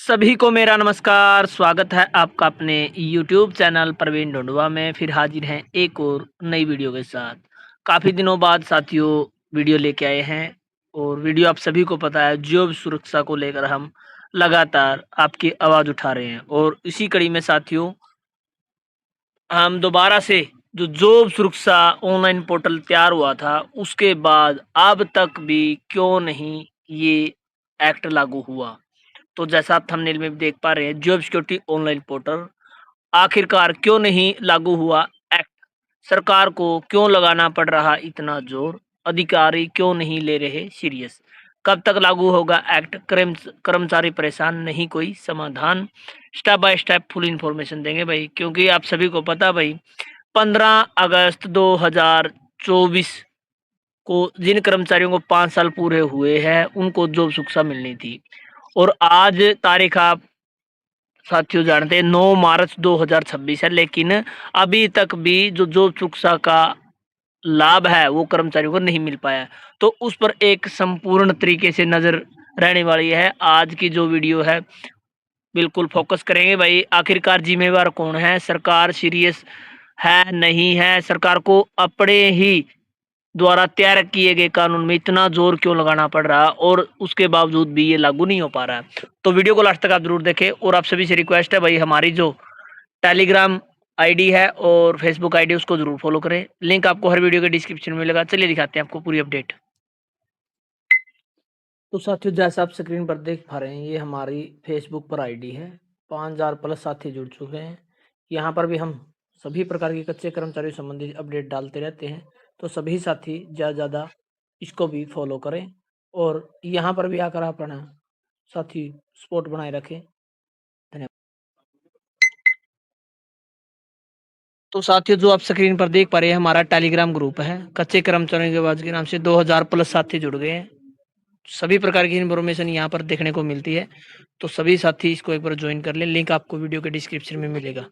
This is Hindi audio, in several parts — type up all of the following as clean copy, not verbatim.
सभी को मेरा नमस्कार। स्वागत है आपका अपने YouTube चैनल प्रवीण ढूंढवा में। फिर हाजिर हैं एक और नई वीडियो के साथ। काफ़ी दिनों बाद साथियों वीडियो लेके आए हैं और वीडियो आप सभी को पता है जॉब सुरक्षा को लेकर हम लगातार आपकी आवाज़ उठा रहे हैं। और इसी कड़ी में साथियों हम दोबारा से जो जॉब सुरक्षा ऑनलाइन पोर्टल तैयार हुआ था उसके बाद अब तक भी क्यों नहीं ये एक्ट लागू हुआ। तो जैसा आप थंबनेल में भी देख पा रहे हैं, जॉब सिक्योरिटी ऑनलाइन पोर्टल आखिरकार क्यों नहीं लागू हुआ एक्ट? सरकार को क्यों लगाना पड़ रहा इतना जोर? अधिकारी क्यों नहीं ले रहे सीरियस? कब तक लागू होगा एक्ट? कर्मचारी परेशान, नहीं कोई समाधान। Step by step full information देंगे भाई, क्योंकि आप सभी को पता भाई 15 अगस्त 2024 को जिन कर्मचारियों को 5 साल पूरे हुए हैं उनको जॉब सुरक्षा मिलनी थी। और आज तारीख आप साथियों जानते हैं 9 मार्च 2026 है, लेकिन अभी तक भी जो जॉब सुरक्षा का लाभ है वो कर्मचारियों को नहीं मिल पाया है। तो उस पर एक संपूर्ण तरीके से नज़र रहने वाली है। आज की जो वीडियो है बिल्कुल फोकस करेंगे भाई, आखिरकार जिम्मेवार कौन है? सरकार सीरियस है नहीं है? सरकार को अपने ही द्वारा तैयार किए गए कानून में इतना जोर क्यों लगाना पड़ रहा है और उसके बावजूद भी ये लागू नहीं हो पा रहा है? तो वीडियो को लास्ट तक आप जरूर देखें। और आप सभी से रिक्वेस्ट है भाई, हमारी जो टेलीग्राम आईडी है और फेसबुक आईडी उसको जरूर फॉलो करें। लिंक आपको हर वीडियो के डिस्क्रिप्शन में मिलेगा। चलिए दिखाते हैं आपको पूरी अपडेट। तो साथियों जैसा आप स्क्रीन पर देख पा रहे हैं, ये हमारी फेसबुक पर आईडी है। 5000 प्लस साथी जुड़ चुके हैं। यहाँ पर भी हम सभी प्रकार के कच्चे कर्मचारियों संबंधित अपडेट डालते रहते हैं। तो सभी साथी ज़्यादा ज़्यादा इसको भी फॉलो करें और यहाँ पर भी आकर अपना साथी सपोर्ट बनाए रखें। धन्यवाद। तो साथियों जो आप स्क्रीन पर देख पा रहे हैं, हमारा टेलीग्राम ग्रुप है कच्चे कर्मचारियों की आवाज़ के नाम से। 2000 प्लस साथी जुड़ गए हैं। सभी प्रकार की इन्फॉर्मेशन यहाँ पर देखने को मिलती है। तो सभी साथी इसको एक बार ज्वाइन कर लें। लिंक आपको वीडियो के डिस्क्रिप्शन में मिलेगा।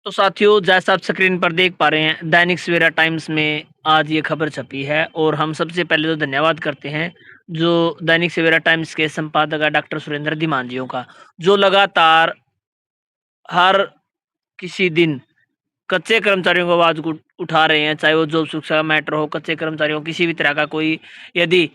तो साथियों जैसा आप स्क्रीन पर देख पा रहे हैं, दैनिक सवेरा टाइम्स में आज ये खबर छपी है। और हम सबसे पहले तो धन्यवाद करते हैं जो दैनिक सवेरा टाइम्स के संपादक है डॉक्टर सुरेंद्र धीमानजियों का, जो लगातार हर किसी दिन कच्चे कर्मचारियों को आवाज उठा रहे हैं। चाहे वो जॉब सुरक्षा का मैटर हो, कच्चे कर्मचारियों को किसी भी तरह का कोई यदि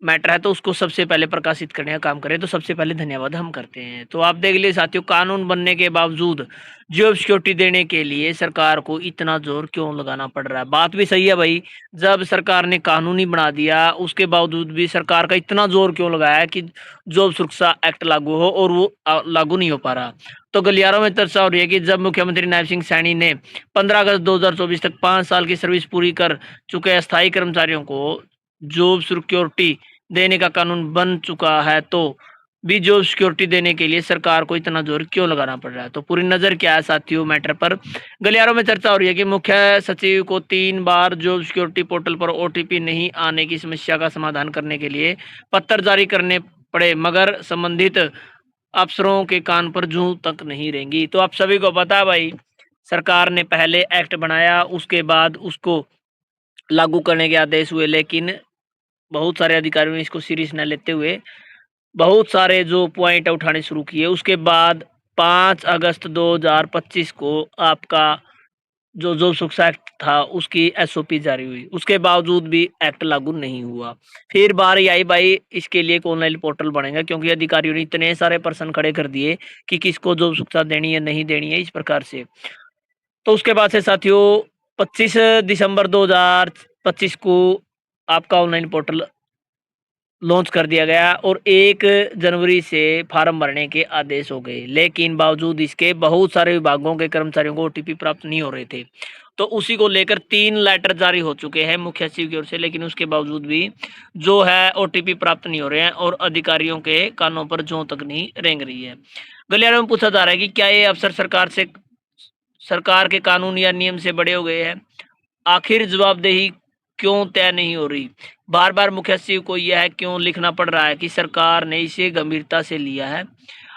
मैटर है तो उसको सबसे पहले प्रकाशित करने का काम करें। तो सबसे पहले धन्यवाद हम करते हैं। तो आप देख लीजिए साथियों, कानून बनने के बावजूद जॉब सिक्योरिटी देने के लिए सरकार को इतना जोर क्यों लगाना पड़ रहा है? बात भी सही है भाई, जब सरकार ने कानून ही बना दिया उसके बावजूद भी सरकार का इतना जोर क्यों लगाया है कि जॉब सुरक्षा एक्ट लागू हो, और वो लागू नहीं हो पा रहा। तो गलियारों में चर्चा हो रही है कि जब मुख्यमंत्री नायब सिंह सैनी ने 15 अगस्त 2024 तक 5 साल की सर्विस पूरी कर चुके अस्थायी कर्मचारियों को जॉब सिक्योरिटी देने का कानून बन चुका है, तो भी जॉब सिक्योरिटी देने के लिए सरकार को इतना जोर क्यों लगाना पड़ रहा है? तो पूरी नज़र क्या है साथियों मैटर पर। गलियारों में चर्चा हो रही है कि मुख्य सचिव को 3 बार जॉब सिक्योरिटी पोर्टल पर ओटीपी नहीं आने की समस्या का समाधान करने के लिए पत्र जारी करने पड़े, मगर संबंधित अफसरों के कान पर जूं तक नहीं रेंगी। तो आप सभी को पता है भाई, सरकार ने पहले एक्ट बनाया, उसके बाद उसको लागू करने के आदेश हुए, लेकिन बहुत सारे अधिकारियों ने इसको सीरियस न लेते हुए बहुत सारे जो पॉइंट उठाने शुरू किए। उसके बाद 5 अगस्त 2025 को आपका जो जो सुरक्षा एक्ट था उसकी एसओपी जारी हुई। उसके बावजूद भी एक्ट लागू नहीं हुआ। फिर बारी आई भाई, इसके लिए एक ऑनलाइन पोर्टल बनेगा, क्योंकि अधिकारियों ने इतने सारे प्रश्न खड़े कर दिए कि किसको जो सुरक्षा देनी है नहीं देनी है, इस प्रकार से। तो उसके बाद से साथियों 25 दिसंबर 2025 को आपका ऑनलाइन पोर्टल लॉन्च कर दिया गया और 1 जनवरी से फार्म भरने के आदेश हो गए। लेकिन बावजूद इसके बहुत सारे विभागों के कर्मचारियों को ओटीपी प्राप्त नहीं हो रहे थे। तो उसी को लेकर 3 लेटर जारी हो चुके हैं मुख्य सचिव की ओर से, लेकिन उसके बावजूद भी जो है ओटीपी प्राप्त नहीं हो रहे हैं और अधिकारियों के कानों पर जूं तक नहीं रेंग रही है। गलियारों में पूछा जा रहा है कि क्या ये अफसर सरकार के कानून या नियम से बड़े हो गए हैं? आखिर जवाबदेही क्यों तय नहीं हो रही? बार बार मुख्य सचिव को यह क्यों लिखना पड़ रहा है कि सरकार ने इसे गंभीरता से लिया है?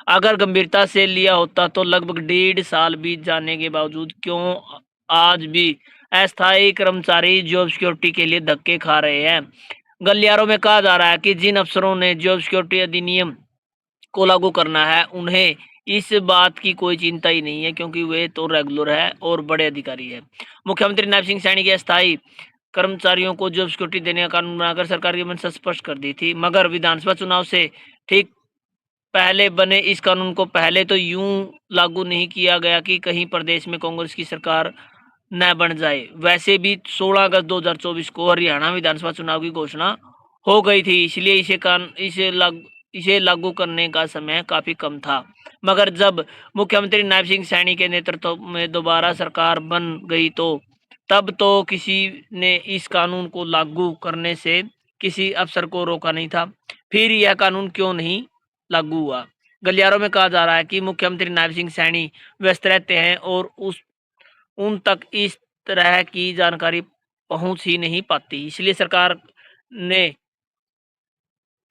अगर गंभीरता से लिया होता तो लगभग 1.5 साल बीत जाने के बावजूद क्यों आज भी अस्थायी कर्मचारी जॉब सिक्योरिटी के लिए धक्के खा रहे हैं? गलियारों में कहा जा रहा है कि जिन अफसरों ने जॉब सिक्योरिटी अधिनियम को लागू करना है, उन्हें इस बात की कोई चिंता ही नहीं है, क्योंकि वे तो रेगुलर है और बड़े अधिकारी है। मुख्यमंत्री नायब सिंह सैनी के अस्थायी कर्मचारियों को जॉब सिक्योरिटी देने का कानून बनाकर सरकार की मंशा स्पष्ट कर दी थी, मगर विधानसभा चुनाव से ठीक पहले बने इस कानून को पहले तो यूं लागू नहीं किया गया कि कहीं प्रदेश में कांग्रेस की सरकार न बन जाए। वैसे भी 16 अगस्त 2024 को हरियाणा विधानसभा चुनाव की घोषणा हो गई थी, इसलिए इसे लागू करने का समय काफी कम था। मगर जब मुख्यमंत्री नायब सिंह सैनी के नेतृत्व में दोबारा सरकार बन गई, तो तब तो किसी ने इस कानून को लागू करने से किसी अफसर को रोका नहीं था। फिर यह कानून क्यों नहीं लागू हुआ? गलियारों में कहा जा रहा है कि मुख्यमंत्री नायब सिंह सैनी व्यस्त रहते हैं और उन तक इस तरह की जानकारी पहुंच ही नहीं पाती, इसलिए सरकार ने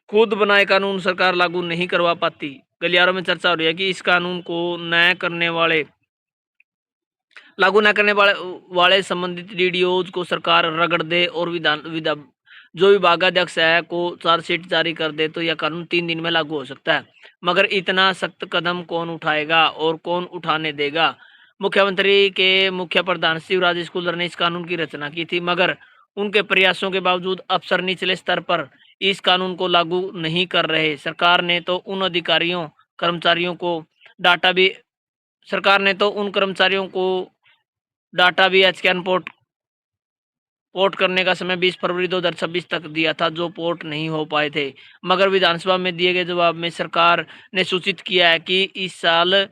खुद बनाए कानून सरकार लागू नहीं करवा पाती। गलियारों में चर्चा हो रही है कि इस कानून को न करने वाले लागू न करने वाले संबंधित डीडीओज को सरकार रगड़ दे और विधान विधा जो विभागाध्यक्ष है को चार्जशीट जारी कर दे, तो यह कानून 3 दिन में लागू हो सकता है। मगर इतना सख्त कदम कौन उठाएगा और कौन उठाने देगा? मुख्यमंत्री के मुख्य प्रधान शिवराज स्कूलर ने इस कानून की रचना की थी, मगर उनके प्रयासों के बावजूद अफसर निचले स्तर पर इस कानून को लागू नहीं कर रहे। कर्मचारियों को डाटा भी सरकार ने तो उन कर्मचारियों को डाटा भी स्कैन पोर्ट करने का समय 20 फरवरी 2026 तक दिया था, जो पोर्ट नहीं हो पाए थे। मगर विधानसभा में दिए गए जवाब में सरकार ने सूचित किया है कि इस साल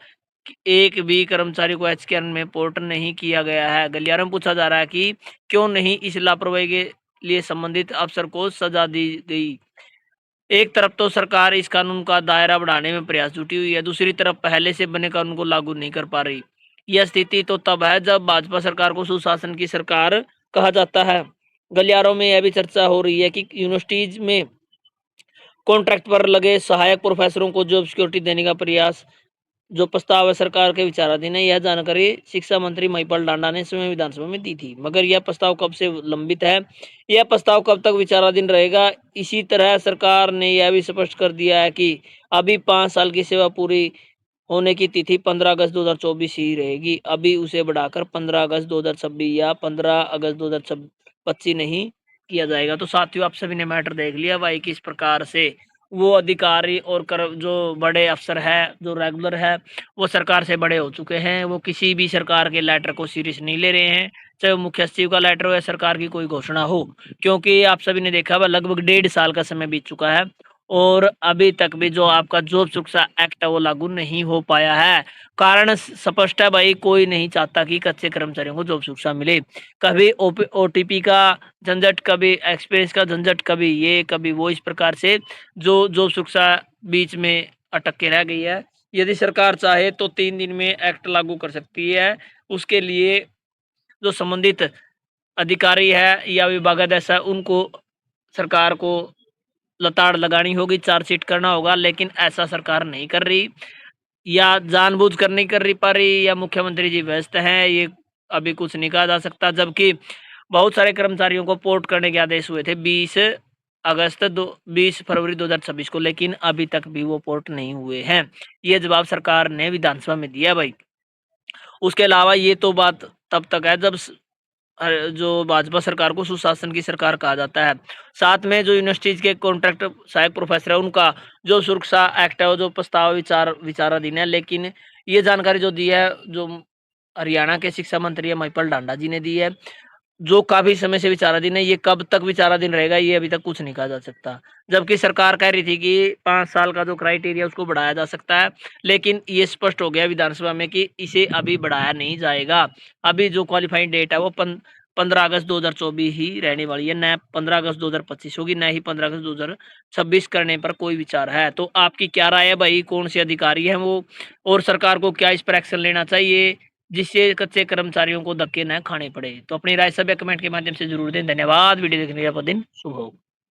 एक भी कर्मचारी को एचकेएन में पोर्ट नहीं किया गया है। गलियारों में पूछा जा रहा है कि क्यों नहीं इस लापरवाही के लिए संबंधित अफसर को सजा दी गई। एक तरफ तो सरकार इस कानून का दायरा बढ़ाने में प्रयास जुटी हुई है, दूसरी तरफ पहले से बने कानून को लागू नहीं कर पा रही। यह स्थिति तो तब है जब भाजपा सरकार को सुशासन की सरकार कहा जाता है। गलियारों में यह भी चर्चा हो रही है कि यूनिवर्सिटीज में कॉन्ट्रैक्ट पर लगे सहायक प्रोफेसरों को जॉब सिक्योरिटी देने का प्रयास जो प्रस्ताव है सरकार के विचाराधीन है। यह जानकारी शिक्षा मंत्री महिपाल डांडा ने स्वयं विधानसभा में दी थी, मगर यह प्रस्ताव कब से लंबित है? यह प्रस्ताव कब तक विचाराधीन रहेगा? इसी तरह सरकार ने यह भी स्पष्ट कर दिया है कि अभी 5 साल की सेवा पूरी होने की तिथि 15 अगस्त 2024 ही रहेगी। अभी उसे बढ़ाकर 15 अगस्त 2026 या 15 अगस्त 2025 नहीं किया जाएगा। तो साथियों, आप सभी ने मैटर देख लिया भाई, किस प्रकार से वो अधिकारी और जो बड़े अफसर है, जो रेगुलर है, वो सरकार से बड़े हो चुके हैं। वो किसी भी सरकार के लेटर को सीरियस नहीं ले रहे हैं, चाहे वो मुख्य सचिव का लेटर हो या सरकार की कोई घोषणा हो, क्योंकि आप सभी ने देखा हुआ लगभग 1.5 साल का समय बीत चुका है और अभी तक भी जो आपका जॉब सुरक्षा एक्ट है वो लागू नहीं हो पाया है। कारण स्पष्ट है भाई, कोई नहीं चाहता कि कच्चे कर्मचारियों को जॉब सुरक्षा मिले। कभी ओटीपी का झंझट, कभी एक्सपीरियंस का झंझट, कभी ये कभी वो, इस प्रकार से जो जॉब सुरक्षा बीच में अटक के रह गई है। यदि सरकार चाहे तो 3 दिन में एक्ट लागू कर सकती है। उसके लिए जो संबंधित अधिकारी है या विभागाध्यक्ष है, उनको सरकार को लताड़ लगानी होगी, चार्जशीट करना होगा, लेकिन ऐसा सरकार नहीं कर रही, या जानबूझकर नहीं कर रही पा रही, या मुख्यमंत्री जी व्यस्त हैं, ये अभी कुछ नहीं कहा जा सकता। जबकि बहुत सारे कर्मचारियों को पोर्ट करने के आदेश हुए थे 20 फरवरी 2026 को, लेकिन अभी तक भी वो पोर्ट नहीं हुए हैं। ये जवाब सरकार ने विधानसभा में दिया भाई। उसके अलावा ये तो बात तब तक है जब जो भाजपा सरकार को सुशासन की सरकार कहा जाता है। साथ में जो यूनिवर्सिटीज के कॉन्ट्रैक्ट सहायक प्रोफेसर है, उनका जो सुरक्षा एक्ट है वो जो प्रस्ताव विचाराधीन है, लेकिन ये जानकारी जो दी है, जो हरियाणा के शिक्षा मंत्री है महिपाल डांडा जी ने दी है, जो काफी समय से विचाराधीन है। ये कब तक विचाराधीन रहेगा, ये अभी तक कुछ नहीं कहा जा सकता। जबकि सरकार कह रही थी कि 5 साल का जो क्राइटेरिया उसको बढ़ाया जा सकता है, लेकिन ये स्पष्ट हो गया विधानसभा में कि इसे अभी बढ़ाया नहीं जाएगा। अभी जो क्वालिफाइंग डेट है वो 15 अगस्त 2024 ही रहने वाली है, न 15 अगस्त 2025 होगी, न ही 15 अगस्त 2026 करने पर कोई विचार है। तो आपकी क्या राय है भाई, कौन से अधिकारी हैं वो, और सरकार को क्या इस पर एक्शन लेना चाहिए जिससे कच्चे कर्मचारियों को धक्के न खाने पड़े? तो अपनी राय सभी कमेंट के माध्यम से जरूर दें। धन्यवाद। वीडियो देखने के लिए आपका दिन शुभ हो।